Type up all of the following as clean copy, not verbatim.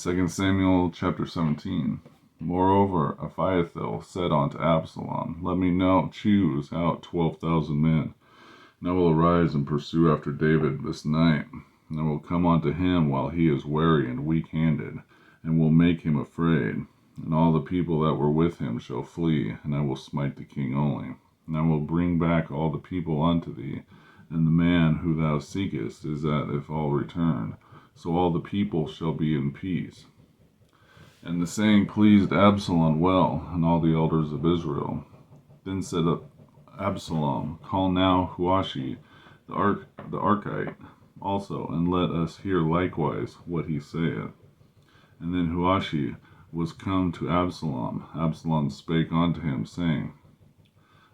2 Samuel chapter 17. Moreover, Ahithophel said unto Absalom, Let me now choose out 12,000 men, and I will arise and pursue after David this night, and I will come unto him while he is weary and weak-handed, and will make him afraid. And all the people that were with him shall flee, and I will smite the king only. And I will bring back all the people unto thee, and the man who thou seekest is that if all return. So all the people shall be in peace. And the saying pleased Absalom well, and all the elders of Israel. Then said Absalom, Call now Hushai the Archite also, and let us hear likewise what he saith. And then Hushai was come to Absalom. Absalom spake unto him, saying,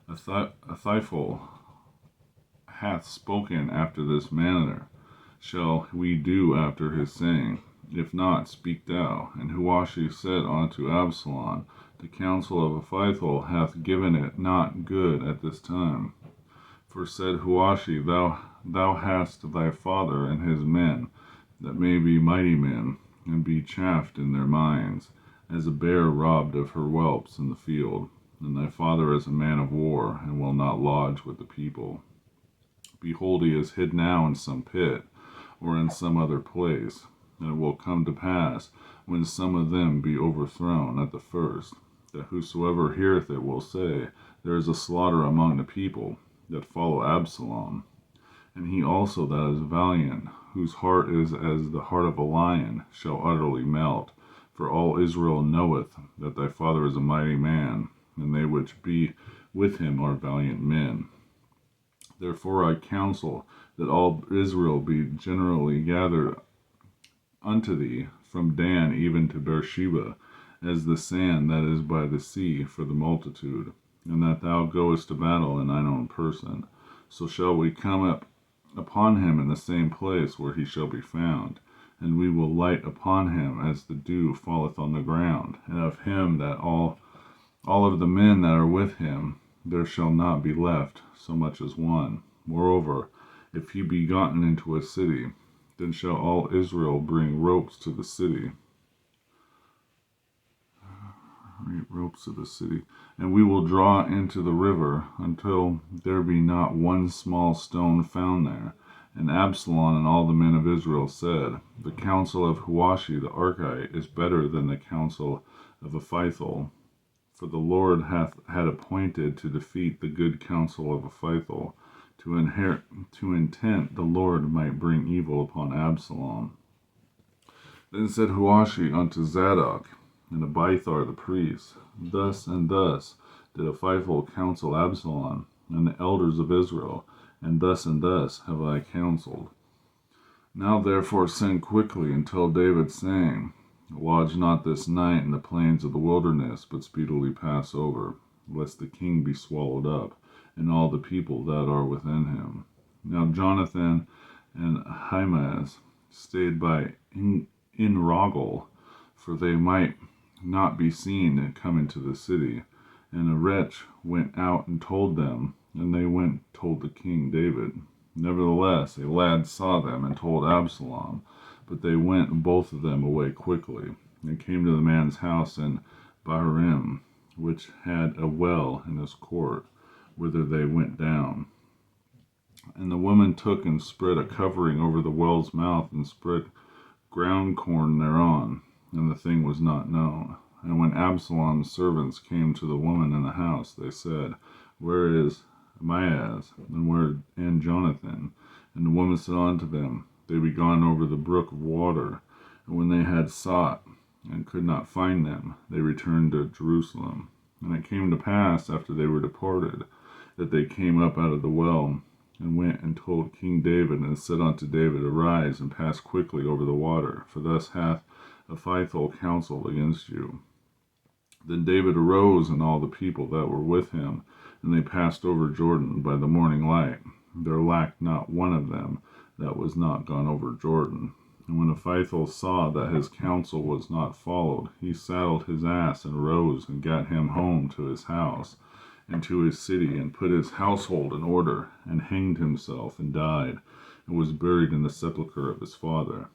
Ahithophel hath spoken after this manner. Shall we do after his saying? If not, speak thou. And Hushai said unto Absalom, The counsel of Ahithophel hath given it not good at this time. For said Hushai, Thou hast thy father and his men, that may be mighty men, and be chafed in their minds, as a bear robbed of her whelps in the field. And thy father is a man of war, and will not lodge with the people. Behold, he is hid now in some pit, or in some other place. And it will come to pass, when some of them be overthrown at the first, that whosoever heareth it will say, There is a slaughter among the people that follow Absalom. And he also that is valiant, whose heart is as the heart of a lion, shall utterly melt. For all Israel knoweth that thy father is a mighty man, and they which be with him are valiant men. Therefore I counsel that all Israel be generally gathered unto thee, from Dan even to Beersheba, as the sand that is by the sea for the multitude, and that thou goest to battle in thine own person. So shall we come up upon him in the same place where he shall be found, and we will light upon him as the dew falleth on the ground, and of him that all of the men that are with him there shall not be left so much as one. Moreover, if he be gotten into a city, then shall all Israel bring ropes to the city, and we will draw into the river until there be not one small stone found there. And Absalom and all the men of Israel said, The counsel of Hushai the Archite is better than the counsel of Ahithophel. For the Lord had appointed to defeat the good counsel of Ahithophel, to intent the Lord might bring evil upon Absalom. Then said Hushai unto Zadok and Abiathar the priests, Thus and thus did Ahithophel counsel Absalom and the elders of Israel, and thus have I counseled. Now therefore send quickly and tell David, saying, Lodge not this night in the plains of the wilderness, but speedily pass over, lest the king be swallowed up, and all the people that are within him. Now Jonathan and Ahimaaz stayed by Enrogel, for they might not be seen and come into the city. And a wretch went out and told them, and they went told the king David. Nevertheless, a lad saw them and told Absalom, but they went both of them away quickly, and came to the man's house in Bahurim, which had a well in his court, whither they went down. And the woman took and spread a covering over the well's mouth, and spread ground corn thereon, and the thing was not known. And when Absalom's servants came to the woman in the house, they said, Where is Ahimaaz, and Jonathan? And the woman said unto them, They be gone over the brook of water. And when they had sought and could not find them, they returned to Jerusalem. And it came to pass, after they were departed, that they came up out of the well, and went and told King David, and said unto David, Arise, and pass quickly over the water, for thus hath Ahithophel counseled against you. Then David arose, and all the people that were with him, and they passed over Jordan by the morning light. There lacked not one of them that was not gone over Jordan. And when Ahithophel saw that his counsel was not followed, he saddled his ass, and rose, and got him home to his house, and to his city, and put his household in order, and hanged himself, and died, and was buried in the sepulchre of his father.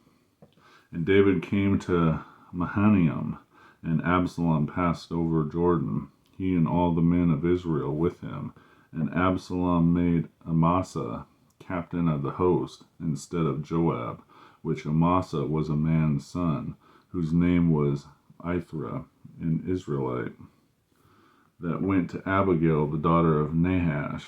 And David came to Mahanaim, and Absalom passed over Jordan, he and all the men of Israel with him. And Absalom made Amasa captain of the host instead of Joab, which Amasa was a man's son, whose name was Ithra, an Israelite, that went to Abigail, the daughter of Nahash,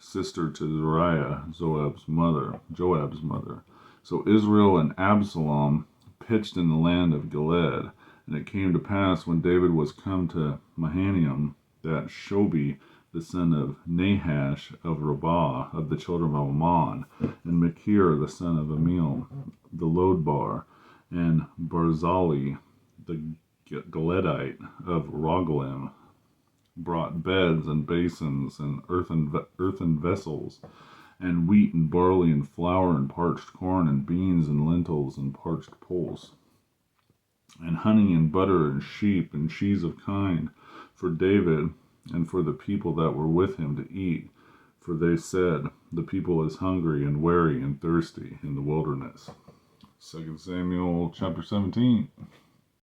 sister to Zeruiah, Joab's mother. So Israel and Absalom pitched in the land of Gilead. And it came to pass, when David was come to Mahanaim, that Shobi, the son of Nahash of Rabbah, of the children of Ammon, and Machir, the son of Amiel, the Lodbar, and Barzillai, the Gileadite of Rogelim, brought beds and basins and earthen vessels, and wheat and barley and flour and parched corn and beans and lentils and parched pulse, and honey and butter and sheep and cheese of kine for David and for the people that were with him to eat. For they said, the people is hungry and weary and thirsty in the wilderness. 2 Samuel chapter 17.